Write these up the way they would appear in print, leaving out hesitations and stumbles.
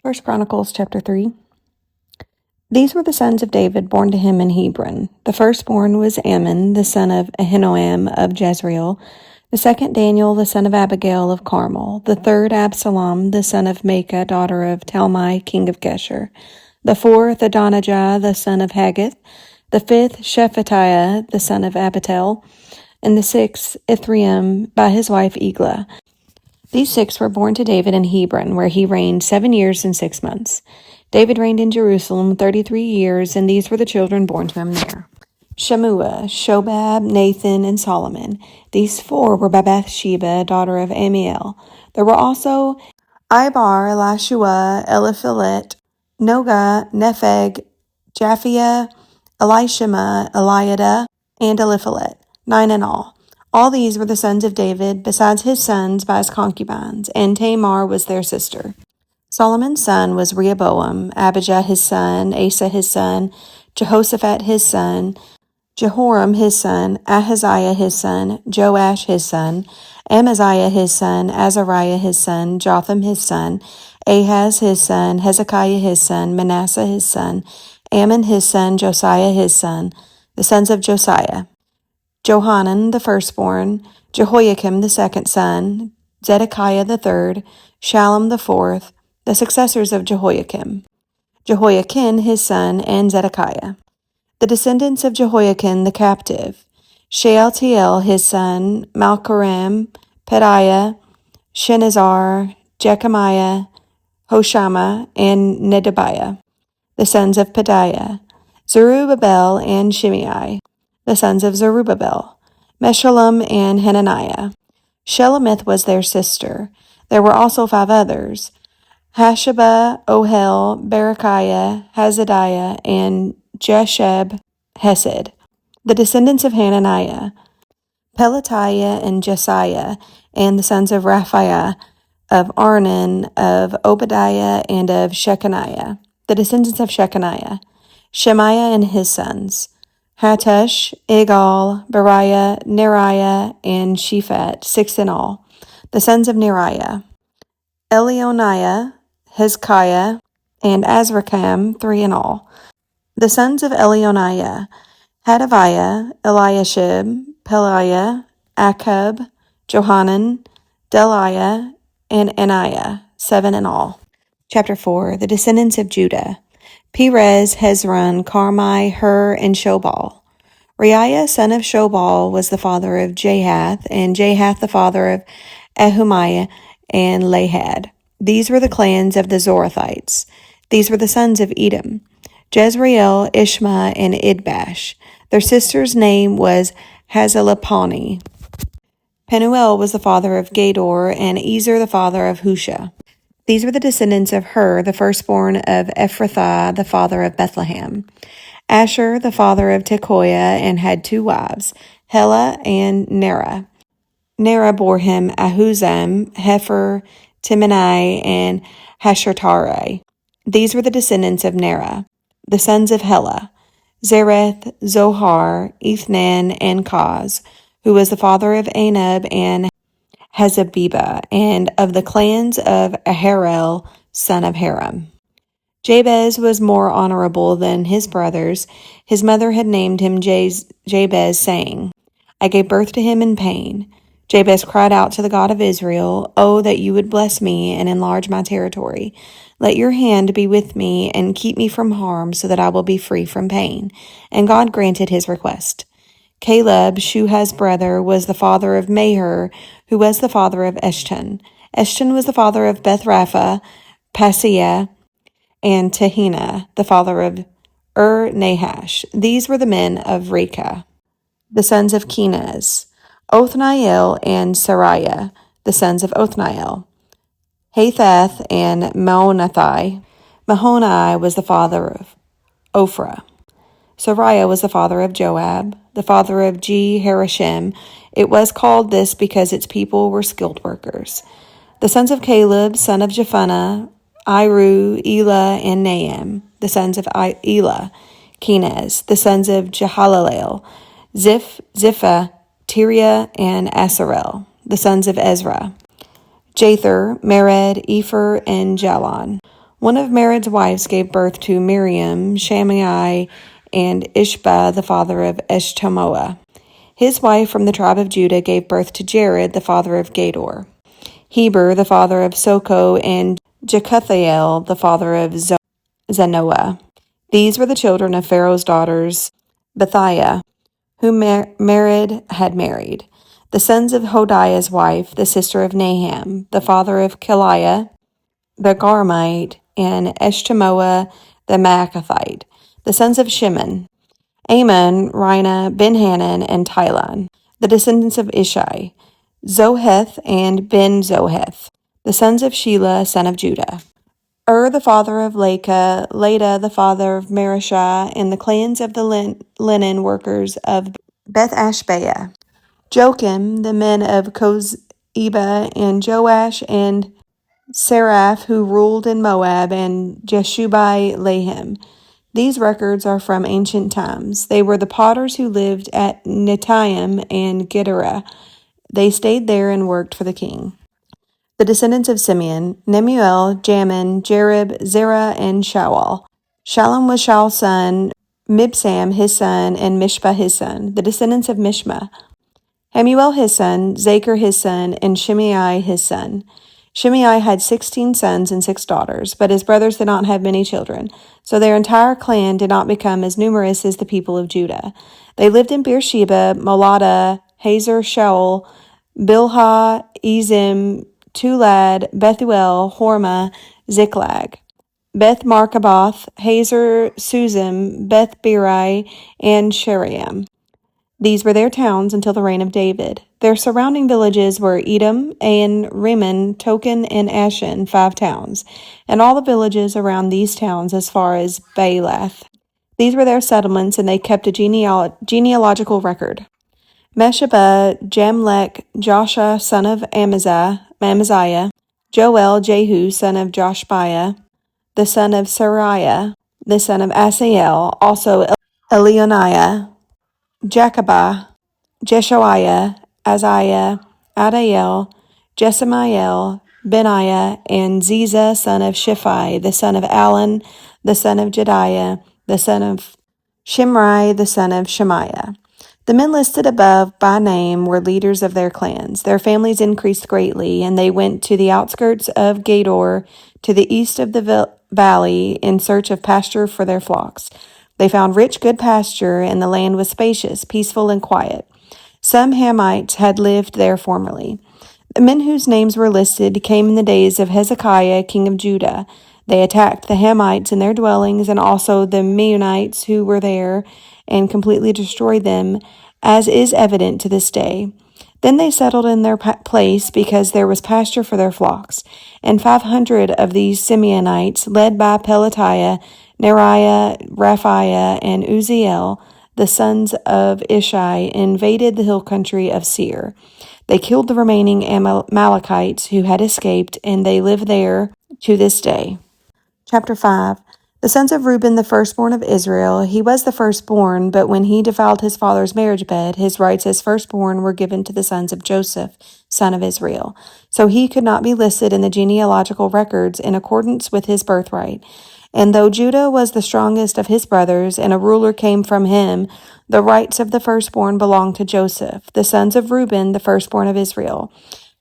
First Chronicles chapter 3. These were the sons of David born to him in Hebron. The firstborn was Ammon, the son of Ahinoam of Jezreel. The second Daniel, the son of Abigail of Carmel. The third Absalom, the son of Maacah, daughter of Talmai, king of Geshur. The fourth Adonijah, the son of Haggith. The fifth Shephatiah, the son of Abital. And the sixth Ithream by his wife Eglah. These six were born to David in Hebron, where he reigned 7 years and 6 months. David reigned in Jerusalem 33 years, and these were the children born to him there: Shemua, Shobab, Nathan, and Solomon. These four were by Bathsheba, daughter of Amiel. There were also Ibar, Elishua, Eliphelet, Noga, Nepheg, Japhia, Elishama, Eliada, and Eliphelet, 9 in all. All these were the sons of David, besides his sons by his concubines, and Tamar was their sister. Solomon's son was Rehoboam, Abijah his son, Asa his son, Jehoshaphat his son, Jehoram his son, Ahaziah his son, Joash his son, Amaziah his son, Azariah his son, Jotham his son, Ahaz his son, Hezekiah his son, Manasseh his son, Ammon his son, Josiah his son, the sons of Josiah: Johanan the firstborn, Jehoiakim the second son, Zedekiah the third, Shallum the fourth, the successors of Jehoiakim: Jehoiakim his son, and Zedekiah. The descendants of Jehoiakim the captive: Shealtiel his son, Malchiram, Pedaiah, Shenazar, Jechemiah, Hoshama, and Nedabiah. The sons of Pedaiah: Zerubbabel and Shimei. The sons of Zerubbabel: Meshullam and Hananiah. Shelomith was their sister. There were also 5 others: Hashabah, Ohel, Berechiah, Hazadiah, and Jesheb Hesed. The descendants of Hananiah: Pelatiah and Jesiah, and the sons of Raphiah, of Arnan, of Obadiah, and of Shechaniah. The descendants of Shechaniah: Shemaiah and his sons, Hattush, Igal, Beriah, Neriah, and Shephat, 6 in all. The sons of Neriah: Elioniah, Hezekiah, and Azrikam, 3 in all. The sons of Elioniah: Hadaviah, Eliashib, Peliah, Achab, Johanan, Deliah, and Anaiah, 7 in all. Chapter 4. The descendants of Judah: Perez, Hezron, Carmi, Hur, and Shobal. Reiah, son of Shobal, was the father of Jahath, and Jahath the father of Ahumiah and Lahad. These were the clans of the Zorathites. These were the sons of Edom: Jezreel, Ishma, and Idbash. Their sister's name was Hazelapani. Penuel was the father of Gedor, and Ezer the father of Husha. These were the descendants of Hur, the firstborn of Ephrathah, the father of Bethlehem. Asher, the father of Tekoa, and had 2 wives, Helah and Nerah. Nerah bore him Ahuzam, Hefer, Timnai, and Hashartarai. These were the descendants of Nerah. The sons of Helah: Zereth, Zohar, Ethnan, and Kaz, who was the father of Anab and Hazabibah, and of the clans of Aharel, son of Haram. Jabez was more honorable than his brothers. His mother had named him Jabez, saying, "I gave birth to him in pain." Jabez cried out to the God of Israel, "Oh, that you would bless me and enlarge my territory. Let your hand be with me and keep me from harm, so that I will be free from pain." And God granted his request. Caleb, Shuhah's brother, was the father of Maher, who was the father of Eshton. Eshton was the father of Bethrapha, Paseah, and Tehina, the father of Nahash. These were the men of Rekah. The sons of Kenaz: Othniel and Sariah, the sons of Othniel: Hathath and Maonathai. Mahonai was the father of Ophrah. Sariah was the father of Joab, the father of Harashim. It was called this because its people were skilled workers. The sons of Caleb, son of Jephunneh: Iru, Elah, and Naam. The sons of Elah: Kenaz. The sons of Jehalalel: Ziphah, Tiria, and Asarel. The sons of Ezra: Jether, Mered, Epher, and Jalon. One of Mered's wives gave birth to Miriam, Shammai, and Ishba, the father of Eshtemoa. His wife from the tribe of Judah gave birth to Jared, the father of Gedor. Heber, the father of Soko, and Jekuthiel, the father of Zanoah. These were the children of Pharaoh's daughters, Bethiah, whom Mered had married. The sons of Hodiah's wife, the sister of Naham, the father of Keliah, the Garmite, and Eshtemoa, the Maacathite. The sons of Shimon, Ammon, Rina, Ben-Hanan, and Tilon. The descendants of Ishai, Zoheth and Ben-Zoheth. The sons of Shelah, son of Judah. The father of Leka, Leda, the father of Marishah, and the clans of the linen workers of Beth Ashbea. Joachim, the men of Kozeba, and Joash, and Seraph, who ruled in Moab, and Jeshubai Lahim. These records are from ancient times. They were the potters who lived at Netaim and Gedera. They stayed there and worked for the king. The descendants of Simeon, Nemuel, Jamin, Jerib, Zerah, and Shawal. Shalom was Shaul's son, Mibsam his son, and Mishpah his son. The descendants of Mishma, Hamuel his son, Zachar his son, and Shimei his son. Shimei had 16 sons and 6 daughters, but his brothers did not have many children, so their entire clan did not become as numerous as the people of Judah. They lived in Beersheba, Molada, Hazer, Shaul, Bilhah, Ezim, Tulad, Bethuel, Hormah, Ziklag, Beth Markaboth, Hazer, Suzim, Beth Birai, and Sheriam. These were their towns until the reign of David. Their surrounding villages were Edom, Ain, Rimmon, Token, and Ashan, 5 towns, and all the villages around these towns as far as Baalath. These were their settlements, and they kept a genealogical record. Meshabah, Jamlech, Joshua, son of Amaziah, Joel, Jehu, son of Joshbiah, the son of Sariah, the son of Asael, also Elionaiah, Jacobah, Jeshoiah, Azariah, Adael, Jesamiel, Benaiah, and Ziza, son of Shiphi, the son of Alon, the son of Jediah, the son of Shimri, the son of Shemaiah. The men listed above by name were leaders of their clans. Their families increased greatly, and they went to the outskirts of Gedor, to the east of the valley, in search of pasture for their flocks. They found rich, good pasture, and the land was spacious, peaceful, and quiet. Some Hamites had lived there formerly. The men whose names were listed came in the days of Hezekiah, king of Judah. They attacked the Hamites in their dwellings and also the Meunites who were there, and completely destroyed them, as is evident to this day. Then they settled in their place because there was pasture for their flocks. And 500 of these Simeonites, led by Pelatiah, Neriah, Raphiah, and Uzziel, the sons of Ishai, invaded the hill country of Seir. They killed the remaining Amalekites who had escaped, and they live there to this day. Chapter 5. The sons of Reuben, the firstborn of Israel. He was the firstborn, but when he defiled his father's marriage bed, his rights as firstborn were given to the sons of Joseph, son of Israel. So he could not be listed in the genealogical records in accordance with his birthright. And though Judah was the strongest of his brothers, and a ruler came from him, the rights of the firstborn belonged to Joseph. The sons of Reuben, the firstborn of Israel.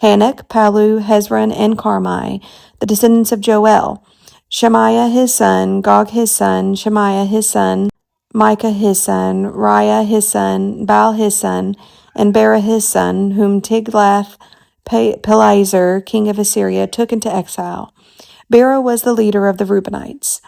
Hanok, Palu, Hezron, and Carmi, the descendants of Joel. Shemaiah his son, Gog his son, Shemaiah his son, Micah his son, Riah his son, Baal his son, and Bera his son, whom Tiglath-Pileser, king of Assyria, took into exile. Bera was the leader of the Reubenites.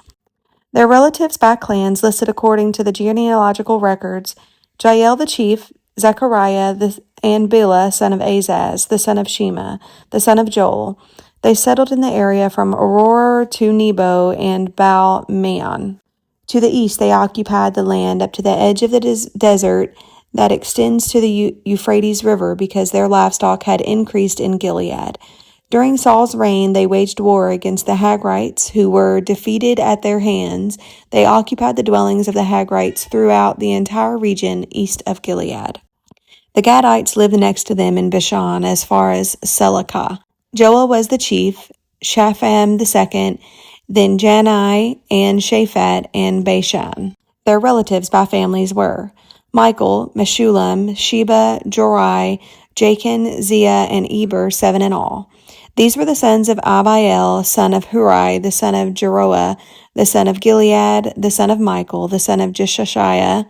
Their relatives by clans listed according to the genealogical records: Jael the chief, Zechariah, and Bela, son of Azaz, the son of Shema, the son of Joel. They settled in the area from Aurora to Nebo and Baal-Meon. To the east, they occupied the land up to the edge of the desert that extends to the Euphrates River, because their livestock had increased in Gilead. During Saul's reign, they waged war against the Hagrites, who were defeated at their hands. They occupied the dwellings of the Hagrites throughout the entire region east of Gilead. The Gadites lived next to them in Bashan as far as Selecah. Joel was the chief, Shapham the second, then Janai, and Shaphat, and Bashan. Their relatives by families were Michael, Meshullam, Sheba, Jorai, Jachin, Zia, and Eber, 7 in all. These were the sons of Abiel, son of Hurai, the son of Jeroah, the son of Gilead, the son of Michael, the son of Jeshashiah,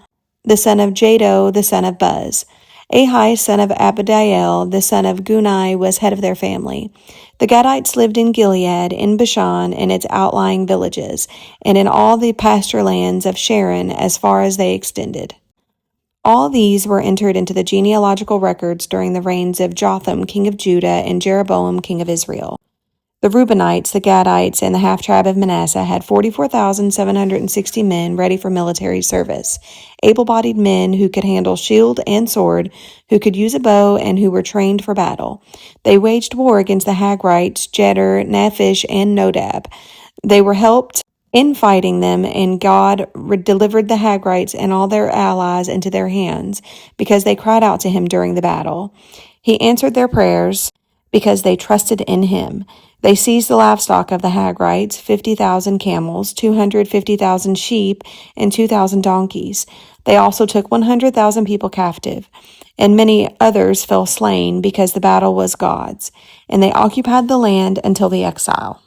the son of Jado, the son of Buz. Ahi, son of Abdiel, the son of Gunai, was head of their family. The Gadites lived in Gilead, in Bashan, and its outlying villages, and in all the pasture lands of Sharon as far as they extended. All these were entered into the genealogical records during the reigns of Jotham, king of Judah, and Jeroboam, king of Israel. The Reubenites, the Gadites, and the half-tribe of Manasseh had 44,760 men ready for military service, able-bodied men who could handle shield and sword, who could use a bow, and who were trained for battle. They waged war against the Hagrites, Jeter, Naphish, and Nodab. They were helped in fighting them, and God delivered the Hagrites and all their allies into their hands, because they cried out to him during the battle. He answered their prayers because they trusted in him. They seized the livestock of the Hagrites, 50,000 camels, 250,000 sheep, and 2,000 donkeys. They also took 100,000 people captive, and many others fell slain because the battle was God's, and they occupied the land until the exile.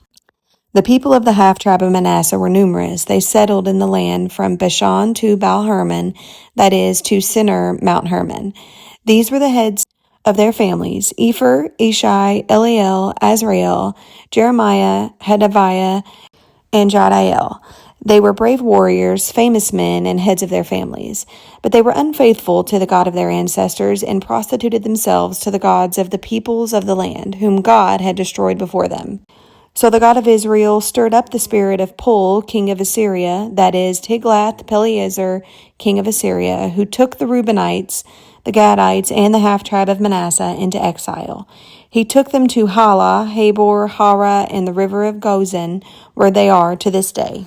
The people of the half-tribe of Manasseh were numerous. They settled in the land from Bashan to Baal-Hermon, that is, to Sinir, Mount Hermon. These were the heads of their families: Epher, Ishai, Eliel, Azrael, Jeremiah, Hedaviah, and Jadiel. They were brave warriors, famous men, and heads of their families. But they were unfaithful to the God of their ancestors and prostituted themselves to the gods of the peoples of the land, whom God had destroyed before them. So the God of Israel stirred up the spirit of Pul, king of Assyria, that is, Tiglath-Pileser, king of Assyria, who took the Reubenites, the Gadites, and the half-tribe of Manasseh into exile. He took them to Hala, Habor, Hara, and the river of Gozan, where they are to this day.